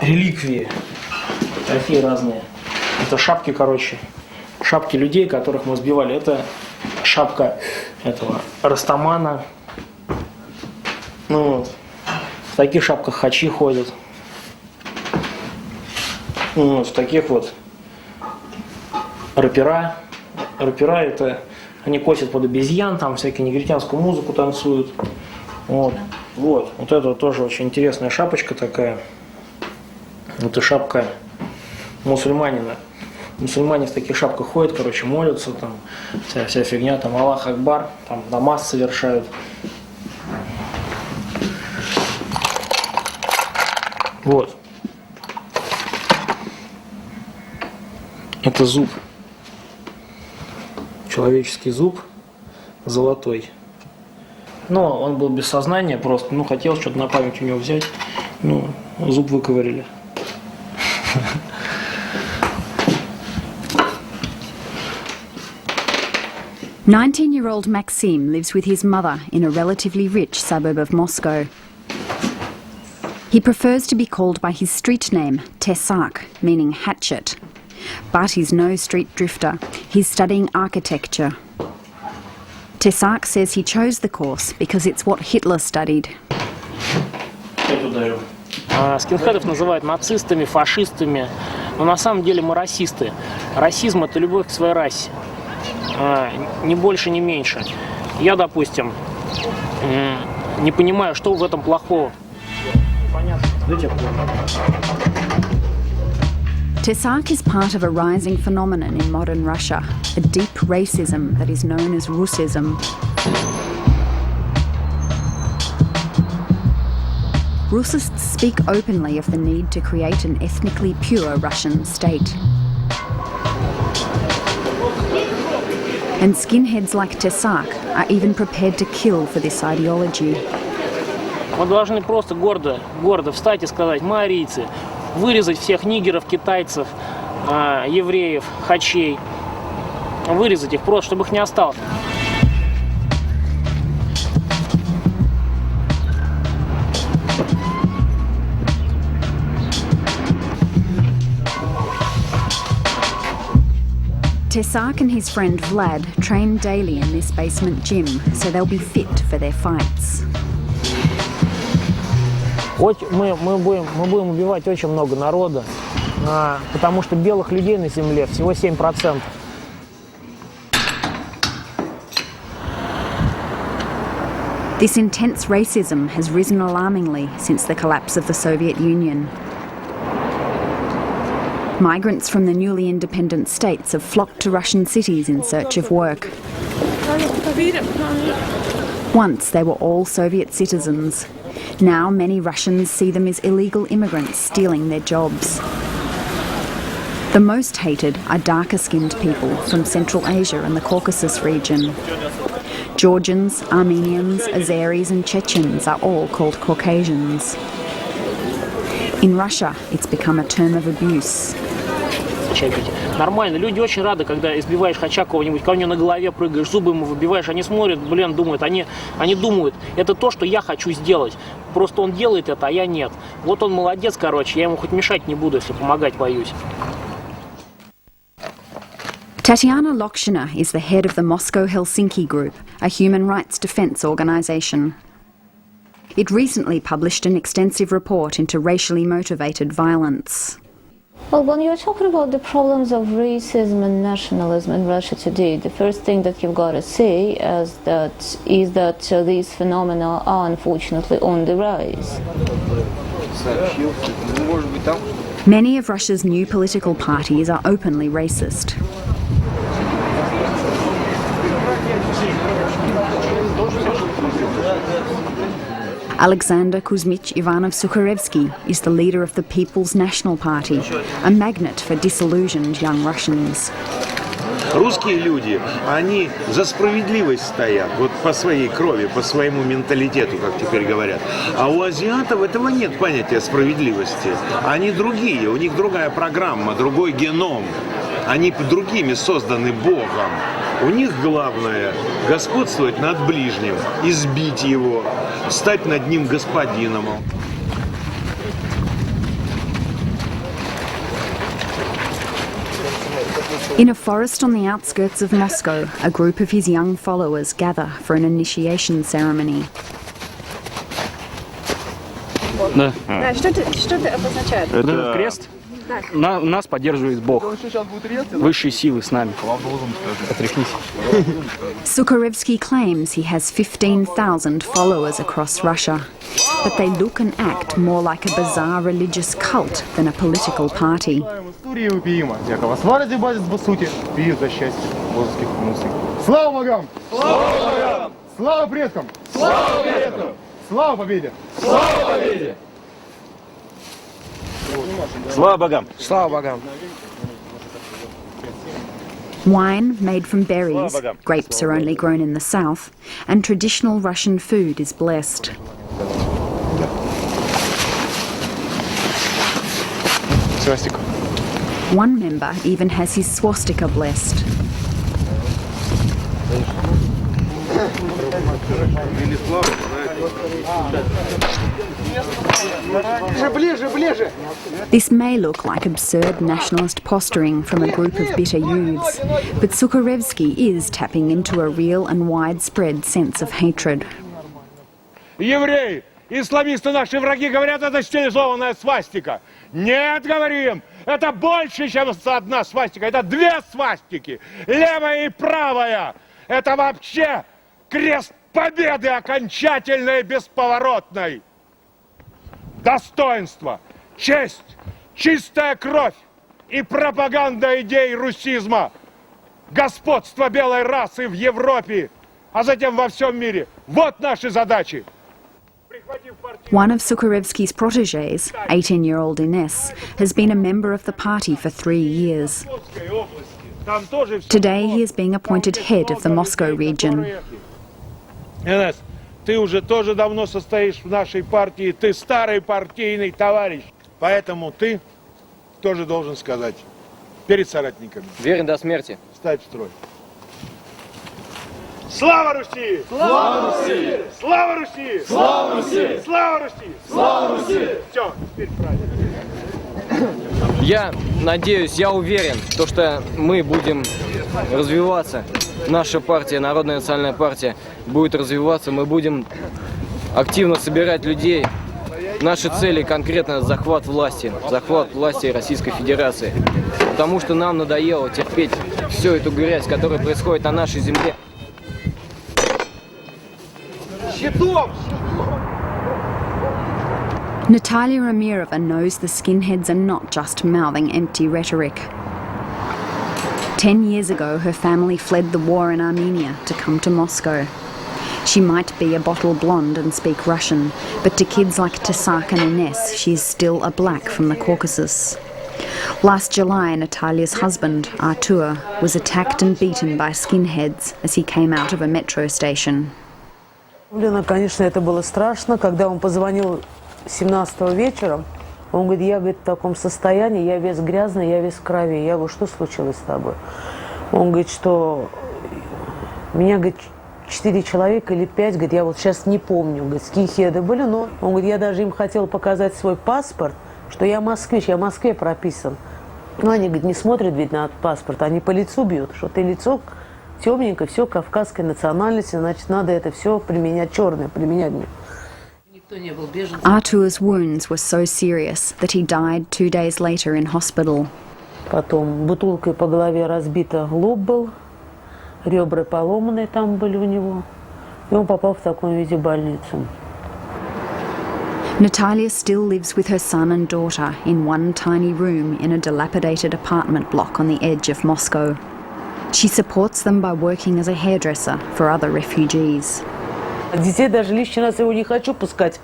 реликвии, такие разные. Это шапки, короче, шапки людей, которых мы сбивали. Это шапка этого Растамана. Ну вот. В таких шапках хачи ходят. Ну вот, в таких вот рэпера. Рэпера это они косят под обезьян, там всякие негритянскую музыку танцуют. Вот. Вот это тоже очень интересная шапочка такая. Это шапка мусульманина. Мусульмане в таких шапках ходят, короче, молятся, там вся фигня, там Аллах Акбар, там намаз совершают. Вот. Это зуб. Человеческий зуб золотой. Но он был без сознания просто. Хотел что-то на память у него взять. Зуб выковырили. Nineteen-year-old Maxim lives with his mother in a relatively rich suburb of Moscow. He prefers to be called by his street name, Tesak, meaning hatchet. But he's no street drifter. He's studying architecture. Tesak says he chose the course because it's what Hitler studied. Скинхедов называют нацистами, фашистами, но на самом деле мы расисты. Расизм – это любовь к своей расе, ни больше, ни меньше. Я, допустим, не понимаю, что в этом плохого. Понятно. Tesak is part of a rising phenomenon in modern Russia, a deep racism that is known as Russism. Russists speak openly of the need to create an ethnically pure Russian state. And skinheads like Tesak are even prepared to kill for this ideology. Мы должны просто гордо встать и сказать: мы арийцы. Вырезать всех нигеров, китайцев, евреев, хачей. Вырезать их просто, чтобы их не осталось. Tesak and his friend Vlad train daily in this basement gym, so they'll be fit for their fights. Хоть мы будем убивать очень много народа, потому что белых людей на земле всего 7%. This intense racism has risen alarmingly since the collapse of the Soviet Union. Migrants from the newly independent states have flocked to Russian cities in search of work. Once they were all Soviet citizens. Now many Russians see them as illegal immigrants stealing their jobs. The most hated are darker-skinned people from Central Asia and the Caucasus region. Georgians, Armenians, Azeris and Chechens are all called Caucasians. In Russia, it's become a term of abuse. Нормально, люди очень рады, когда избиваешь хача кого-нибудь, ко мне на голове прыгаешь, зубы ему выбиваешь, они смотрят, думают, они думают, это то, что я хочу сделать. Просто он делает это, а я нет. Вот он молодец, короче, я ему хоть мешать не буду, если помогать боюсь. Tatiana Lokshina is the head of the Moscow-Helsinki Group, a human rights defence organisation. It recently published an extensive report into racially motivated violence. Well, when you're talking about the problems of racism and nationalism in Russia today, the first thing that you've got to say is that these phenomena are unfortunately on the rise. Many of Russia's new political parties are openly racist. Alexander Kuzmich Ivanov-Sukharevsky is the leader of the People's National Party, a magnet for disillusioned young Russians. Русские люди, они за справедливость стоят, вот по своей крови, по своему менталитету, как теперь говорят. А у азиатов этого нет понятия справедливости. Они другие, у них другая программа, другой геном. Они другими созданы Богом. У них главное – господствовать над ближним, избить его, стать над ним господином. In a forest on the outskirts of Moscow, a group of his young followers gather for an initiation ceremony. Да. Что это обозначает? Это крест. Нас поддерживает Бог. Высшие силы с нами. Отряхнись. Sukharevsky claims he has 15,000 followers across Russia, but they look and act more like a bizarre religious cult than a political party. Слава богам! Слава предкам! Слава победе! Слава богам! Слава богам. Wine made from berries, grapes are only grown in the south, and traditional Russian food is blessed. Свастика. One member even has his swastika blessed. This may look like absurd nationalist posturing from a group of bitter youths, but Sukharevsky is tapping into a real and widespread sense of hatred. Евреи, исламисты наши враги говорят, это стилизованная свастика. Нет, говорим, это больше, чем одна свастика, это две свастики, левая и правая. Это вообще крест победы окончательной и бесповоротной. Достоинство, честь, чистая кровь и пропаганда идей русизма, господство белой расы в Европе, а затем во всем мире. Вот наши задачи. One of Sukharevsky's protégés, 18-year-old Ines, has been a member of the party for 3 years. Today he is being appointed head of the Moscow region. Инесс, ты уже тоже давно состоишь в нашей партии, ты старый партийный товарищ. Поэтому ты тоже должен сказать перед соратниками. Верен до смерти. Встать в строй. Слава Руси! Слава Руси! Слава Руси! Слава Руси! Слава Руси! Слава Руси! Все, теперь правильно. Я надеюсь, я уверен, что мы будем развиваться. Наша партия, Народная национальная партия, будет развиваться. Мы будем активно собирать людей. Наши цели конкретно захват власти Российской Федерации. Потому что нам надоело терпеть всю эту грязь, которая происходит на нашей земле. Natalia Amirova knows the skinheads are not just mouthing empty rhetoric. 10 years ago, her family fled the war in Armenia to come to Moscow. She might be a bottle blonde and speak Russian, but to kids like Tesak and Ines, she is still a black from the Caucasus. Last July, Natalia's husband, Artur, was attacked and beaten by skinheads as he came out of a metro station. Лена, конечно, это было страшно, когда он позвонил 17-го вечером. Он говорит, я, говорит, в таком состоянии, я весь грязный, я весь в крови. Я говорю, что случилось с тобой? Он говорит, что меня, говорит, 4 человека или 5, говорит, я вот сейчас не помню, говорит, скинхеды были, но он говорит, я даже им хотел показать свой паспорт, что я москвич, я в Москве прописан. Но они, говорит, не смотрят, ведь, на паспорт, они по лицу бьют, что ты лицо темненькое, все кавказской национальности, значит, надо это все применять, черное применять. Artur's wounds were so serious that he died 2 days later in hospital. Потом бутылкой по голове разбита лоб был, ребра поломанные там были у него, и он попал в таком виде в больницу. Natalia still lives with her son and daughter in one tiny room in a dilapidated apartment block on the edge of Moscow. She supports them by working as a hairdresser for other refugees. Детей даже лишний раз его не хочу пускать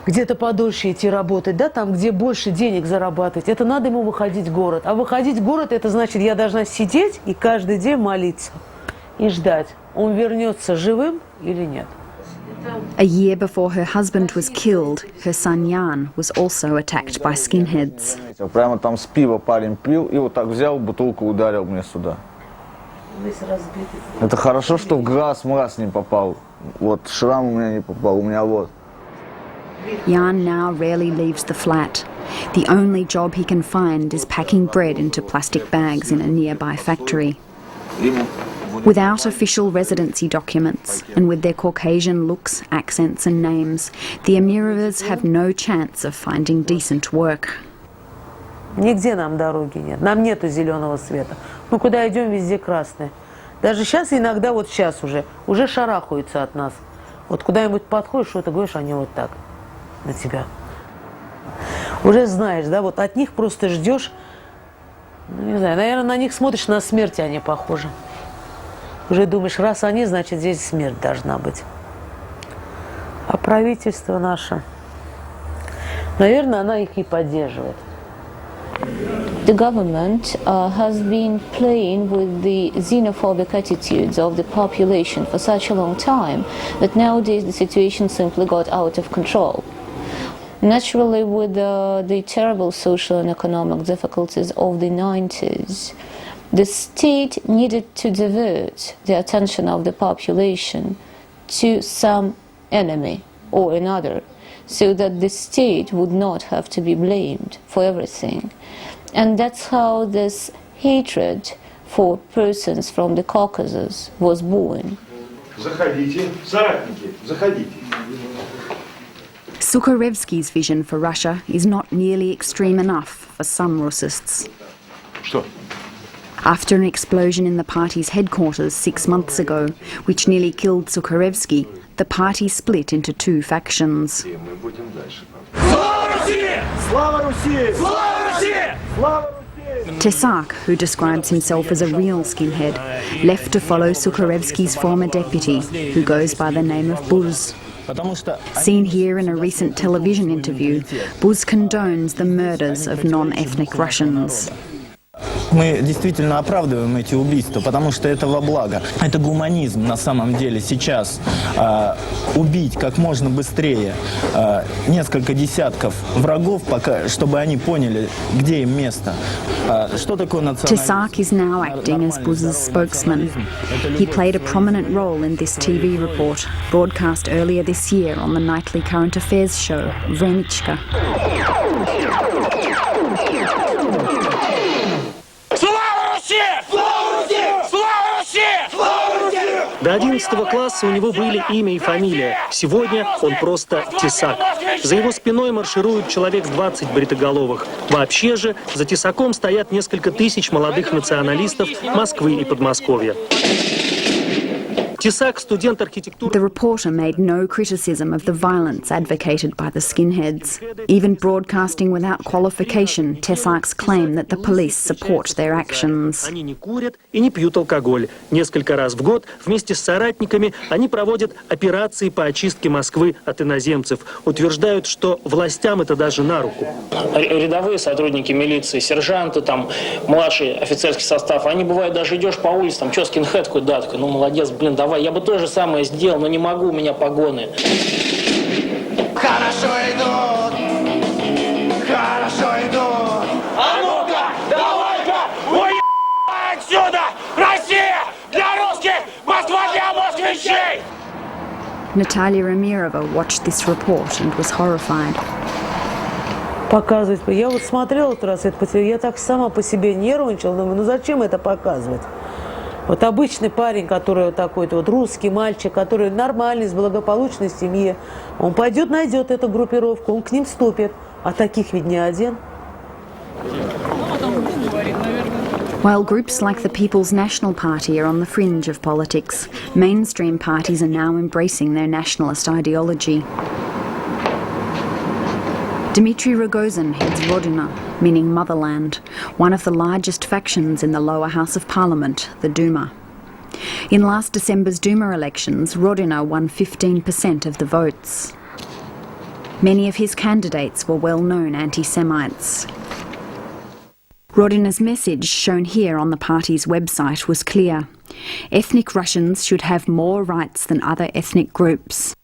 где-то подольше идти работать, да, там, где больше денег зарабатывать. Это надо ему выходить в город. А выходить в город, это значит, я должна сидеть и каждый день молиться и ждать, он вернется живым или нет. A year before her husband was killed, her son Jan was also attacked by skinheads. Прямо там с пива парень пил и вот так взял, бутылку ударил мне сюда. Это хорошо, что в глаз мразь не попал. Вот шрам у меня не попал, у меня вот. Jan now rarely leaves the flat. The only job he can find is packing bread into plastic bags in a nearby factory. Without official residency documents, and with their Caucasian looks, accents and names, the Amirovas have no chance of finding decent work. Нигде нам дороги нет, нам нету зеленого света. Мы куда идем, везде красные. Даже сейчас иногда, вот сейчас уже шарахаются от нас. Вот куда-нибудь подходишь, что-то говоришь, они вот так на тебя. Уже знаешь, да, вот от них просто ждешь, ну, не знаю, наверное, на них смотришь, на смерть они похожи. Уже думаешь, раз они, значит, здесь смерть должна быть. А правительство наше, наверное, она их и поддерживает. The government has been playing with the xenophobic attitudes of the population for such a long time that nowadays the situation simply got out of control. Naturally, with the terrible social and economic difficulties of the 90s, the state needed to divert the attention of the population to some enemy or another, so that the state would not have to be blamed for everything. And that's how this hatred for persons from the Caucasus was born. Заходите, соратники, заходите. Sukharevsky's vision for Russia is not nearly extreme enough for some Russists. Что? After an explosion in the party's headquarters 6 months ago, which nearly killed Sukharevsky, the party split into two factions. Tesak, who describes himself as a real skinhead, left to follow Sukharevsky's former deputy, who goes by the name of Buz. Seen here in a recent television interview, Buz condones the murders of non-ethnic Russians. Мы действительно оправдываем эти убийства, потому что это во благо. Это гуманизм на самом деле сейчас. Убить как можно быстрее несколько десятков врагов, чтобы они поняли, где им место. Что такое национализм? Tesak is now acting as Buz's spokesman. He played a prominent role in this TV report, broadcast earlier this year on the nightly current affairs show, Vremichka. До 11 класса у него были имя и фамилия. Сегодня он просто Тесак. За его спиной маршируют человек 20 бритоголовых. Вообще же за Тесаком стоят несколько тысяч молодых националистов Москвы и Подмосковья. Tesak, студент архитектуры. The reporter made no criticism of the violence advocated by the skinheads. Even broadcasting without qualification, Tesak's claim that the police support their actions. Они не курят и не пьют алкоголь. Несколько раз в год вместе с соратниками они проводят операции по очистке Москвы от иноземцев. Утверждают, что властям это даже на руку. Рядовые сотрудники милиции, сержанты, там, младший офицерский состав, они бывают даже идешь по улице, там, что скинхед какой, да, такой, ну молодец, блин, давай, я бы то же самое сделал, но не могу, у меня погоны. Хорошо идут! Хорошо идут! А ну-ка, давай-ка, уебай отсюда! Россия для русских! Москва для москвичей! Natalia Amirova watched this report and was horrified. Показывать. Я вот смотрела этот раз это, я так сама по себе нервничала, думаю, ну зачем это показывать? Вот обычный парень, который вот такой вот русский мальчик, который нормальный, из благополучной семьи, он пойдет, найдет эту группировку, он к ним вступит. А таких ведь не один. While groups like the People's National Party are on the fringe of politics, mainstream parties are now embracing their nationalist ideology. Dmitry Rogozin heads Rodina, meaning motherland, one of the largest factions in the lower house of parliament, the Duma. In last December's Duma elections, Rodina won 15% of the votes. Many of his candidates were well-known anti-Semites. Rodina's message, shown here on the party's website, was clear. Ethnic Russians should have more rights than other ethnic groups.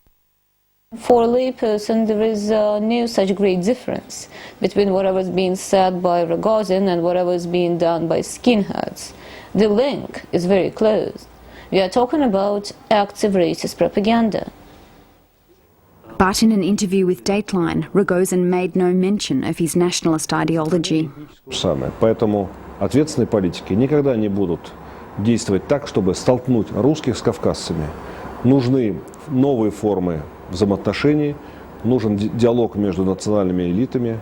For a layperson, there is no such great difference between whatever is being said by Rogozin and whatever is being done by skinheads. The link is very close. We are talking about active racist propaganda. But in an interview with Dateline, Rogozin made no mention of his nationalist ideology. Поэтому ответственные политики никогда не будут действовать так, чтобы столкнуть русских с кавказцами. Нужны новые формы взаимоотношений, нужен диалог между национальными элитами.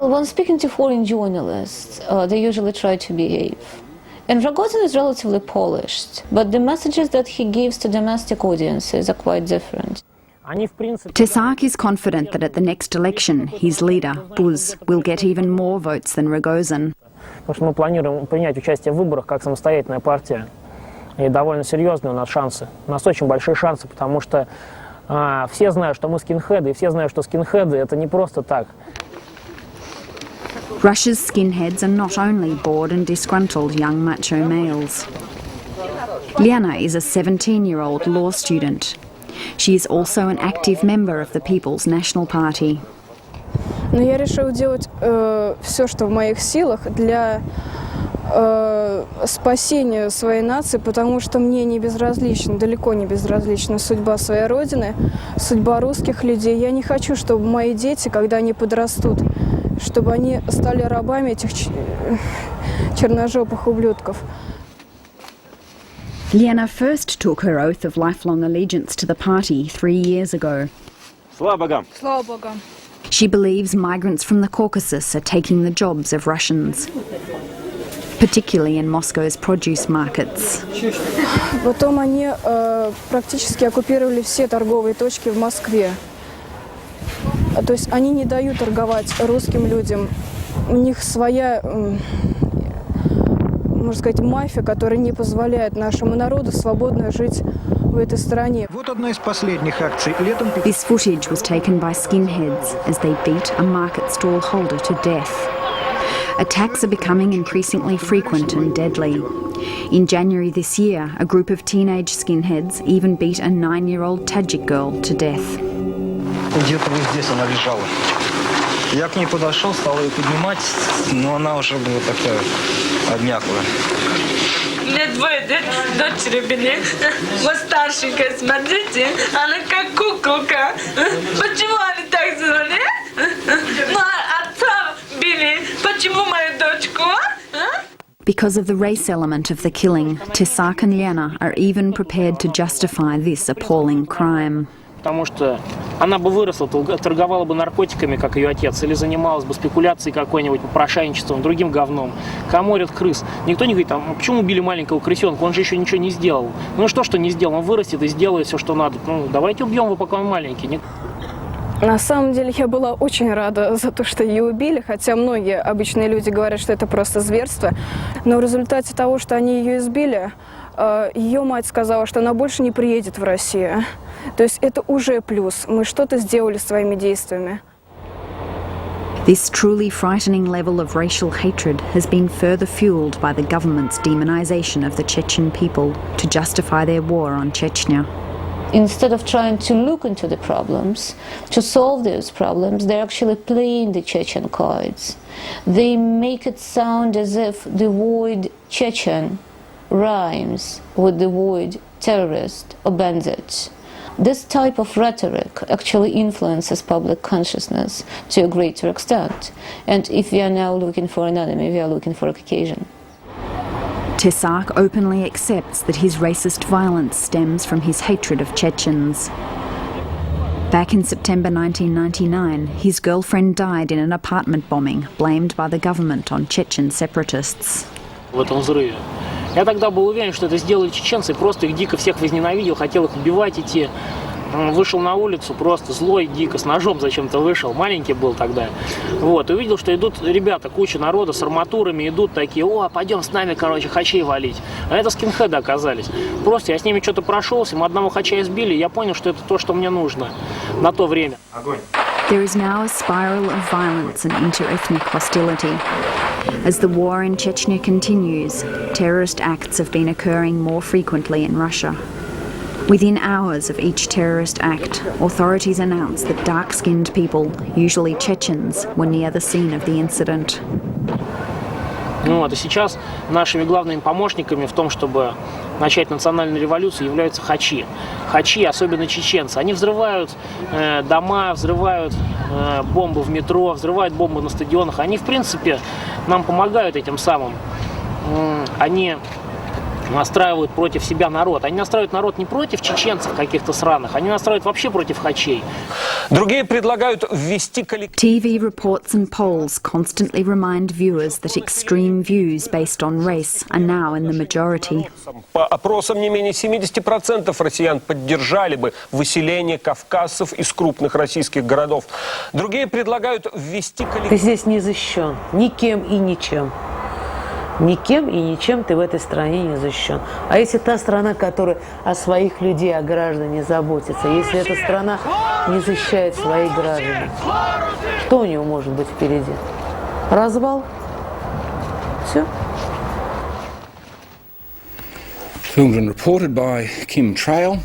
When speaking to foreign journalists, they usually try to behave. And Rogozin is relatively polished, but the messages that he gives to domestic audiences are quite different. Tesak is confident that at the next election, his leader, Buz, will get even more votes than Rogozin. Потому что мы планируем принять участие в выборах как самостоятельная партия. И довольно серьезные у нас шансы. У нас очень большие шансы, потому что все знают, что мы скинхеды, и все знают, что скинхеды это не просто так. Russia's skinheads are not only bored and disgruntled young macho males. Liana is a 17-year-old law student. She is also an active member of the People's National Party. Но я решила делать все, что в моих силах для спасения своей нации, потому что мне не безразлична, далеко не безразлична судьба своей родины, судьба русских людей. Я не хочу, чтобы мои дети, когда они подрастут, чтобы они стали рабами этих черножопых ублюдков. Liana first took her oath of lifelong allegiance to the party 3 years ago. Слава богам! Слава Богу. She believes migrants from the Caucasus are taking the jobs of Russians, particularly in Moscow's produce markets. Потом они практически оккупировали все торговые точки в Москве. То есть они не дают торговать русским людям. У них своя, можно сказать, мафия, которая не позволяет нашему народу свободно жить в этой стране. Вот одна из последних акций летом. This footage was taken by skinheads as they beat a market stall holder to death. Attacks are becoming increasingly frequent and deadly. In January this year, a group of teenage skinheads even beat a 9-year-old Tajik girl to death. Где-то вот здесь она лежала. Я к ней подошел, стал ее поднимать, но она уже была такая обмяклая. У меня двое дочери были. Вот старшенькая, смотрите, она как куколка. Почему они так сделали? Ну, отца били. Почему мою дочку? Because of the race element of the killing, Tesak and Liana are even prepared to justify this appalling crime. Потому что она бы выросла, торговала бы наркотиками, как ее отец, или занималась бы спекуляцией какой-нибудь, попрошайничеством, другим говном. Коморят крыс. Никто не говорит, почему убили маленького крысенка, он же еще ничего не сделал. Ну что не сделал, он вырастет и сделает все, что надо. Ну, давайте убьем его, пока он маленький. На самом деле я была очень рада за то, что ее убили, хотя многие обычные люди говорят, что это просто зверство. Но в результате того, что они ее избили, ее мать сказала, что она больше не приедет в Россию. То есть это уже плюс. Мы что-то сделали своими действиями. This truly frightening level of racial hatred has been further fueled by the government's demonization of the Chechen people to justify their war on Chechnya. Instead of trying to look into the problems, to solve those problems, they're actually playing the Chechen cards. They make it sound as if the word Chechen rhymes with the word terrorist or bandit. This type of rhetoric actually influences public consciousness to a greater extent. And if we are now looking for an enemy, we are looking for a Caucasian. Tesak openly accepts that his racist violence stems from his hatred of Chechens. Back in September 1999, his girlfriend died in an apartment bombing blamed by the government on Chechen separatists. В этом взрыве. Я тогда был уверен, что это сделали чеченцы, просто их дико всех возненавидел, хотел их убивать идти. Вышел на улицу, просто злой, дико, с ножом зачем-то вышел, маленький был тогда. Вот, и увидел, что идут ребята, куча народа с арматурами, идут такие, пойдем с нами, хачей валить. А это скинхеды оказались. Просто я с ними что-то прошелся, мы одного хача избили, и я понял, что это то, что мне нужно на то время. Огонь. There is now a spiral of violence and inter-ethnic hostility. As the war in Chechnya continues, terrorist acts have been occurring more frequently in Russia. Within hours of each terrorist act, authorities announced that dark-skinned people, usually Chechens, were near the scene of the incident. Вот, и сейчас нашими главными помощниками в том, чтобы начать национальную революцию, являются хачи. Хачи, особенно чеченцы. Они взрывают дома, взрывают бомбы в метро, взрывают бомбы на стадионах. Они, в принципе, нам помогают этим самым. Они настраивают против себя народ. Они настраивают народ не против чеченцев каких-то сраных, они настраивают вообще против хачей. Другие предлагают ввести TV reports and polls constantly remind viewers that extreme views based on race are now in the majority. По опросам не менее 70% россиян поддержали бы выселение кавказцев из крупных российских городов. Другие предлагают ввести Ты здесь не защищен никем и ничем. Никем и ничем ты в этой стране не защищен. А если та страна, которая о своих людей, о граждане заботится, если эта страна не защищает своих граждан, что у него может быть впереди? Развал? Все. Filmed and reported by Kim Trail.